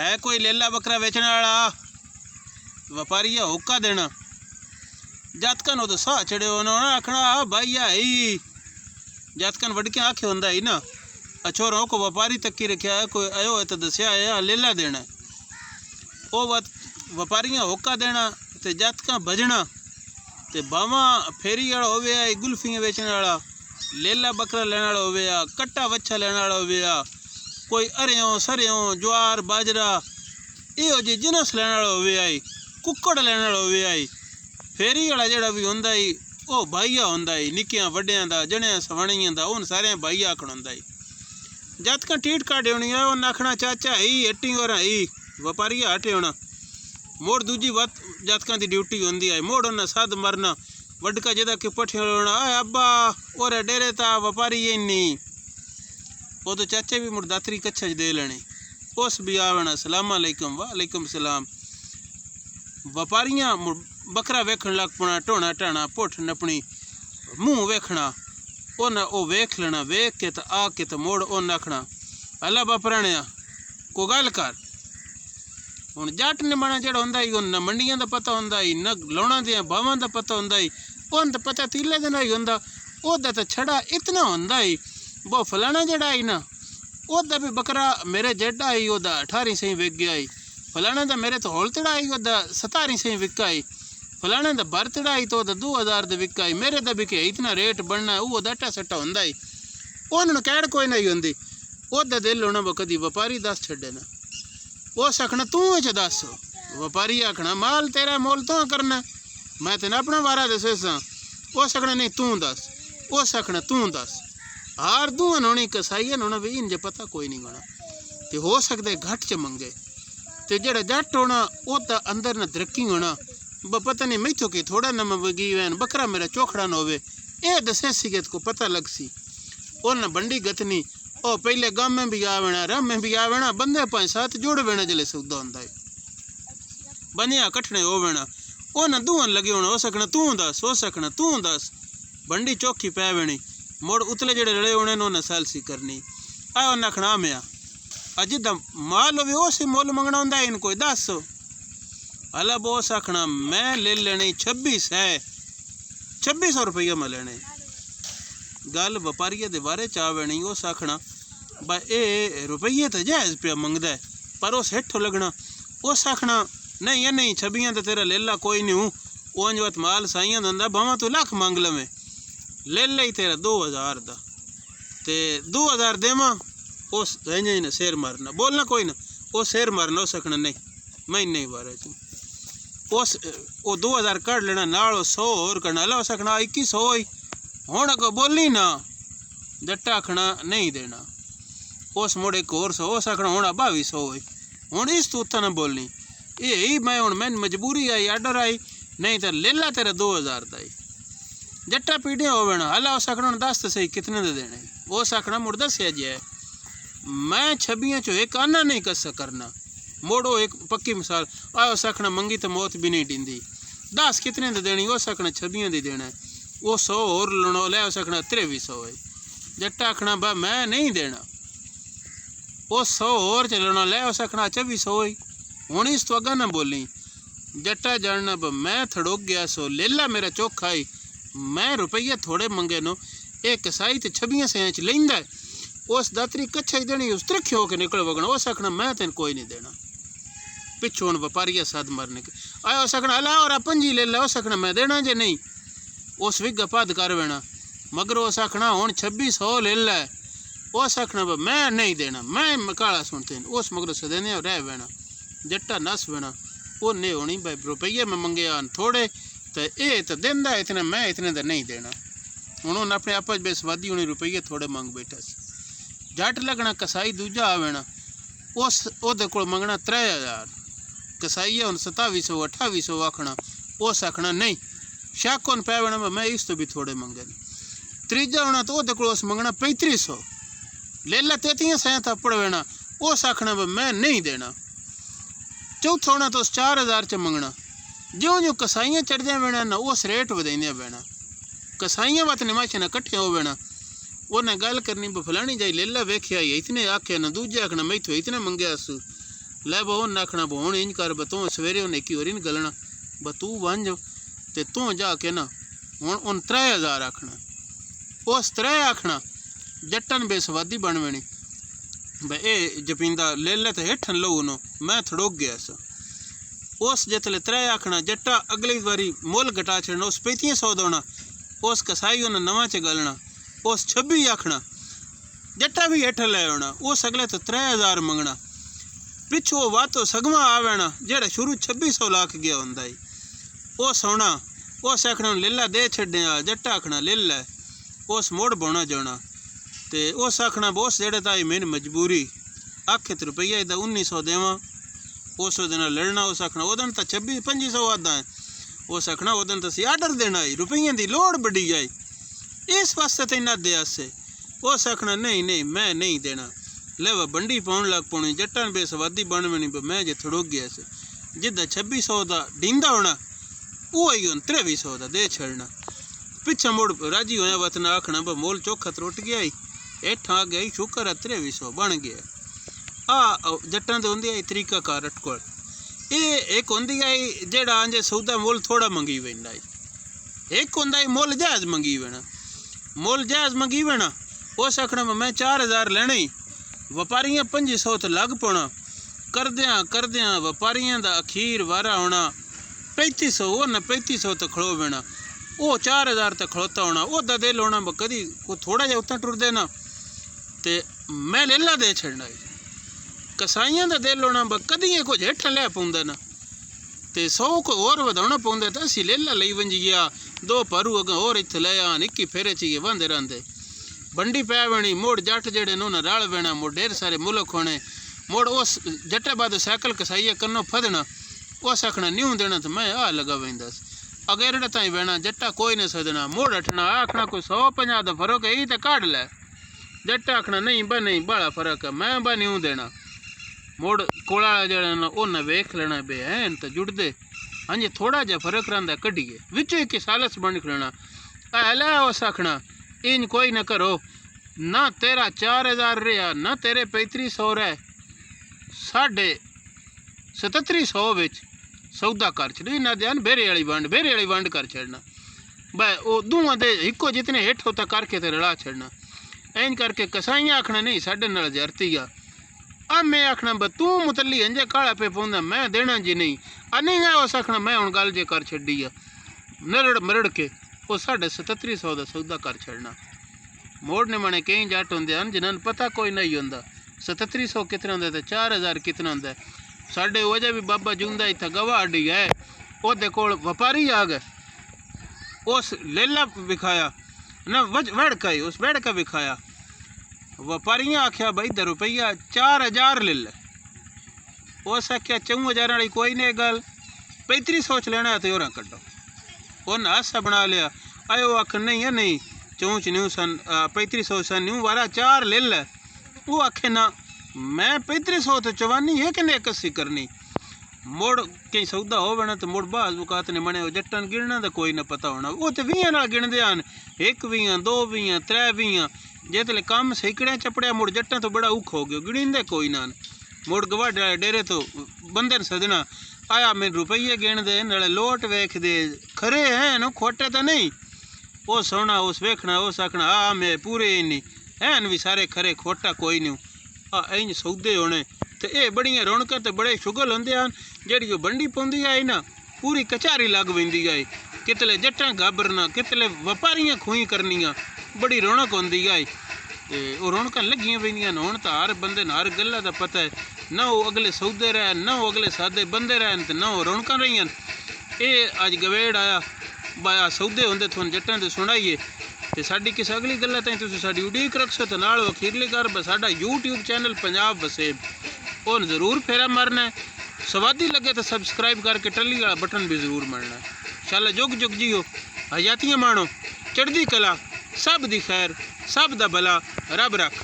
है कोई लेला बकरा बेचने वाला? व्यापारी हुक्का देना जातकन तो साह चढ़े आखना भाई आई जातकन वड़के आखे होंदा ही ना अछोरों को व्यापारी तकी रखा है कोई आयो है तो दसिया है लेला देना वो व्यापारियां हुक्का देना ते जातका भजना ते बावा फेरी वाला होवे आ गुल्फियां बेचने वाला लेला बकरा लेने वाला होवे आ कट्टा वच्छा लेने वाला होवे आ कोई अरियों सरियों ज्वार बाजरा इहो जी जिनस लेने वाला होवे आई कुक्कड़ लेने वाला होवे आई फेरी वाला जेड़ा भी होंदा ही वो भाईया होंदा ही निक्कियां वड्डियां दा जणियां सवणियां दा उन सारे भाईया आखण होंदा ही जातका टीट काटे होनी है उन आखना चाचा ही हट्टी और ही व्यापारी हटे होना मोड़ दूजी बात जातका की ड्यूटी होंदी है मोड़ उन्हें सद मरना वडका जेदा के पठे होना अब्बा और डेरे ता व्यापारी ये नहीं वो तो चाचे भी मुड़ दातरी कच्छ दे लेने उस भी आवना सलाम अलैकुम वालेकुम सलाम व्यापारियां बकरा वेखण लग पना टोना टाणा पुठ नपनी मुँह वेखना उन ओ वेख लेना वेख के तो आके तो मोड़ उन आखना अल्लाह बापराने को गल कर हुण जट ने मना जेड़ा होंदा ही न मंडियां दा पता होंदा ही न लौणा दियां भावां दा पता होंदा ही उन तो पता तीले दिन ही होंदा ओदा तो छड़ा इतना होंदा ही वो फलाना जेड़ा ही ना ओदा भी बकरा मेरे जेड़ा ही ओदा 18 सही विक गया ही फलाना दा मेरे तो होलतड़ा ही ओदा 17 सही विका ही फलाने दा बरतड़ा ही तो 2000 दा विका ही मेरे दा बिके इतना रेट बनना वो डाटा सट्टा होंदा ही उन्होंने कैड़ कोई नहीं होंदी ओदा दिल होना वो कदी व्यापारी दस छड़े ना वो आखना तू च दस व्यापारी आखना माल तेरा मोल तो करना मैं तेन अपना वारा दसे सा वो आखना नहीं तू दस वो आखना तू दस हार दूहन होनी कसाईन होना भी इनजे पता कोई नहीं होना तो हो सकते घट च मंगे तो जेड़ा जट होना वो तो अंदर न तरक्की होना पता नहीं मैथों की थोड़ा नम वगी वैन बकरा मेरा चौखड़ा न होवे ए दसे सिगत को पता लग सी उन बंडी गतनी ओ पहले गम में भी आवेना रम में भी आवेना बंदे 5-7 जोड़ वेना जले सौदा होंदा है बनिया कठने होवेना उन दूहन लगे होना हो सकना तू दस हो सकना तू दस बंडी चौकी पै वेनी मोड़ उतले जेड़े लड़े होने उन्हें सैलसी करनी आ उन्हें आखना मैं अजिदा माल होवे उस मुल मंगना होंदा है इनको दस अला बोस आखना मैं ले लेने 2600 रुपया मैं लेने गल व्यापारिया दे बारे चा वेनी उस आखना बा ए रुपये तो जायज़ पे मंगदा है पर उस हेठो लगना उस आखना नहीं ये नहीं 26 तो तेरा लेला कोई नहीं हूँ उंज वत माल साइयां दंदा भावां तू लाख मंग लवे ले ले ही तेरा 2000 दा ते 2000 देवा उस ने शेर मारना बोलना कोई ना वो शेर मारना उस आखना नहीं मैं नहीं बारे तू उस वो 2000 कट लेना नाल 100 और करना ला उस आखना 2100 ही हुण को बोली ना जट्टा आखना नहीं देना उस मुड़ एक और 100 उस आखना हुण 2200 ही हुण इस तू उत्था ना बोलनी ये ही मैं हुण मैं मजबूरी आई आर्डर आई नहीं तो लेला तेरा 2000 दा ही जट्टा पीढ़िया होवे ना हला उस आखना दस तो सही कितने दे देने उस आखना मुड़ दसिया जे मैं 26 चो एक आना नहीं कस करना मोड़ो एक पक्की मिसाल आ उस आखना मंगी तो मौत भी नहीं डींदी 10 कितने दे देनी उस आखना 26 दी देना वो 100 और लणो ले उस आखना 2300 है जट्टा आखना बा मैं नहीं देना वो 100 और चलना ले उस आखना 2400 ही हुण इस तो अगा ना बोली जट्टा जानना बा मैं थड़ोक गया सो लेला मेरा चौखा ही मैं रुपये थोड़े मंगे नो एक कसाई तो 26 इंच लेंदा है उस दातरी कच्छा ही देनी उस तरक्की होकर निकल वगना उस आखना मैं तेन कोई नहीं देना पिछू हूँ व्यापारिया साध मारने के आया उस आखना अला और 5 ले ला उस आखना मैं देना जे नहीं उस विग पद कर वेना मगर उस आखना हूँ 2600 ले ला उस आखना मैं नहीं देना मैं काला सुनते उस मगर सदेने रह वेना जट्टा नस वेना वो नहीं होनी भाई रुपये में मंगे आन थोड़े तो ये तो देंदा इतने मैं इतने तो नहीं देना उन्होंने अपने आपस बेसवादी होनी रुपये थोड़े मंग बैठा जट लगना कसाई दूजा आवेना उस ओदे कोल मंगना 3000 कसाई है 2700 2800 आखना उस आखना नहीं शक उन पैवेना मैं इस तो भी थोड़े मंगे तीजा होना तो ओदे कोल उस मंगना 3500 ले ला 33 थप्पड़ वेना उस आखना मैं नहीं देना चौथा होना तो 4000 च मंगना ज्यों ज्यों कसाइयां चढ़द्या वेना ना उस रेट वधाइंदियां वेना कसाइयां वत निमाशा ना कट्ठे हो वेना उन्हें गल करनी फलानी जाई लेला वेख्या इतने आखे ना दूजे आखना मैथों इतने मंगया सू लै बो उन आखना बो हुण इंज कर ब तू सवेरे उन्हें की होरी न गलना ब तू वंज ते तू जाके ना हुण उन 3000 आखना उस 3 आखना जट्टन बेसवादी बनवेनी ब ए जपींदा ले ले तो हेठन लो उनो मैं थड़ोक गया सा उस जितले 3 आखना जट्टा अगली बारी मुल घटा छड़ना उस 3500 दोना उस कसाई उन्हें नवा च गलना उस 26 आखना जट्टा भी हेठ ले आना उस अगले तो 3000 मंगना पिछो वातो सगवा आवेना जेड़ा शुरू 2600 लाख गया हुंदा है वो सोना उस आखना लेला दे छड्या जट्टा आखना ले लै उस मोड़ बोना जाना ते उस आखना बोस जेड़े ताई मेरी मजबूरी आखे तो रुपया इदा 1900 देवा उस दिन लड़ना उस आखना उदन तो 2500 आदा है उस आखना उदन तो आर्डर देना है रुपये की लोड़ बड़ी आई इस वास्ते तो इन्ना दे आसे उस आखना नहीं नहीं मैं नहीं देना ले वह बंडी पाउन लग पौनी जट्टन बेसवादी बनवनी मैं जे थड़ोक गया से जिदा 2600 का डींदा होना वो ही 2300 का दे छड़ना पिछा मुड़ राजी होया वतना आखना ब मोल चौखा त्रुट गया ही हेठ आ गया शुक्र है 2300 बन गया आ जट्टां ते होंदी है तरीका कार अटकोल ये एक होंदी है जेड़ा आंजे सौदा मुल थोड़ा मंगी वेंदा है एक होंदा है मुल जायज़ मंगी वेना मुल जायज़ मंगी वेना उस आखना मैं 4000 लेने ही व्यापारियां 2500 तो लग पौना करद्या व्यापारियां दा अखीर वारा होना 3500 उन्हें 3500 तो खड़ो वेना वो 4000 तक खड़ोता होना वो दे लोना कदी को थोड़ा जा उतना टुर देना ते मैं लेला दे छड़ना कसाइयां दा दे लोना कदी कुछ हेठ लै पौंदा ना ते 100 को होर वधाउणा पौंदा तो असीं लेला लई वंजी गया 2 परू अग होर इत्थे ले आन 21 फेरे च वंदे रहंदे बंडी पै वेणी मुड़ जट जेड़े न उन्हें रल वेना मुड़ ढेर सारे मुल्क होने मुड़ उस जट्टे बाद साइकिल कसाइया कन्नो फदना उस आखना न्यू देना तो मैं आ लगा वेंदस अगेरड़े ताईं वेना जट्टा कोई न सदना मुड़ हटना आखना कोई 150 दा फर्क है तो काढ़ लै जट्टा आखना नहीं बड़ा फर्क है मैं न्यू देना मुड़ कोला जड़ा ना उन्हें वेख लेना बे हैन तो जुड़दे हाँ जी थोड़ा जा फर्क रहा कढ़िए विच एक सालस बन लेना लै उस आखना इन कोई न करो ना तेरा 4000 रहा ना तेरे 3500 रह 3750 विच सौदा कर छड़ इन्ना ध्यान बेरे वाली वंड कर छड़ना बै वो दूआं दे इको जितने हेठ होता करके ते रला छड़ना इंज करके कसाइयां आखना नहीं साढ़े नाल जरती आ अब मैं आखना ब तू मुतली अंजे काला पे पौंदा मैं देना जी नहीं नहीं है उस आखना मैं हुण गल जे कर छड्डी आ नरड़ मरड़ के वो 3750 का सौदा कर छड़ना मोड़ने मने कई जट होंदे हैं जिन्हां नूं पता कोई नहीं होंदा 3700 कितना होंदा ते 4000 कितना होंदा साडे वजह भी बाबा जुंदा इत्थे गवाह अड्डी है ओदे कोल व्यापारी आ गए उस लेला विखाया ना वेड़का ही उस वेड़का विखाया व्यापारियां आख्या भाई दे रुपया 4000 ले ले उस आख्या 4000 वाली कोई नहीं गल 3500 लेना तो और कड्डो उन्हें हासा बना लिया आयो आख नहीं है नहीं चौंच न्यू सन 3500 सन न्यू वारा 4 ले ले वो आखे ना मैं 3500 तो चवानी है कि नहीं कसी करनी मुड़ कई सौदा होना तो मुड़ बाज बुकात ने मने जट्टन गिनना तो कोई ना पता होना वो तो 20 नाल गिनदे हैं 1 20 2 20 3 20 जितने कम सैकड़े चपड़िया मुड़ जट्टा तो बड़ा औख हो गया गिणींदे कोई ना मुड़ गवा डेरे तो बंदे न सदना आया मेरे रुपये गिण दे नाले लोट वेख दे खरे हैं न खोटे तो नहीं वो सोना उस वेखना उस आखना आ मैं पूरे नहीं हैं भी सारे खरे खोटा कोई नहीं इंज सौदे होने तो ये बड़िया रौनक तो बड़े शुगल होंदे हैं जेड़ी बंडी पौंदी है ना पूरी कचारी लग पैंदी है कितले जट्टां घाबरना कितले व्यापारियां खुई करनियां बड़ी रौनक होंदी है वो रौनक लगियां पैंदियां हुण तो हर बंदे हर गल्ला का पता है ना वो अगले सौदे रहन ना वो अगले सादे बंदे रहन तो ना वो रौनक रही ये अज गवेड़ आया बाया सौदे होंदे तुहानूं जट्टां दे सुनाइए तो साडी किस अगली गल्ला ताईं तुसीं साडी उडीक रखो तो नाल अखीरली कर साडा यूट्यूब चैनल पंजाब वसेब और ज़रूर फेरा मारना है स्वादी लगे तो सबसक्राइब करके टल्ली वाला बटन भी जरूर मारना है शाला जुग जुग जियो हयातियां माणो चढ़दी कला सब दी खैर सब दा भला रब रख।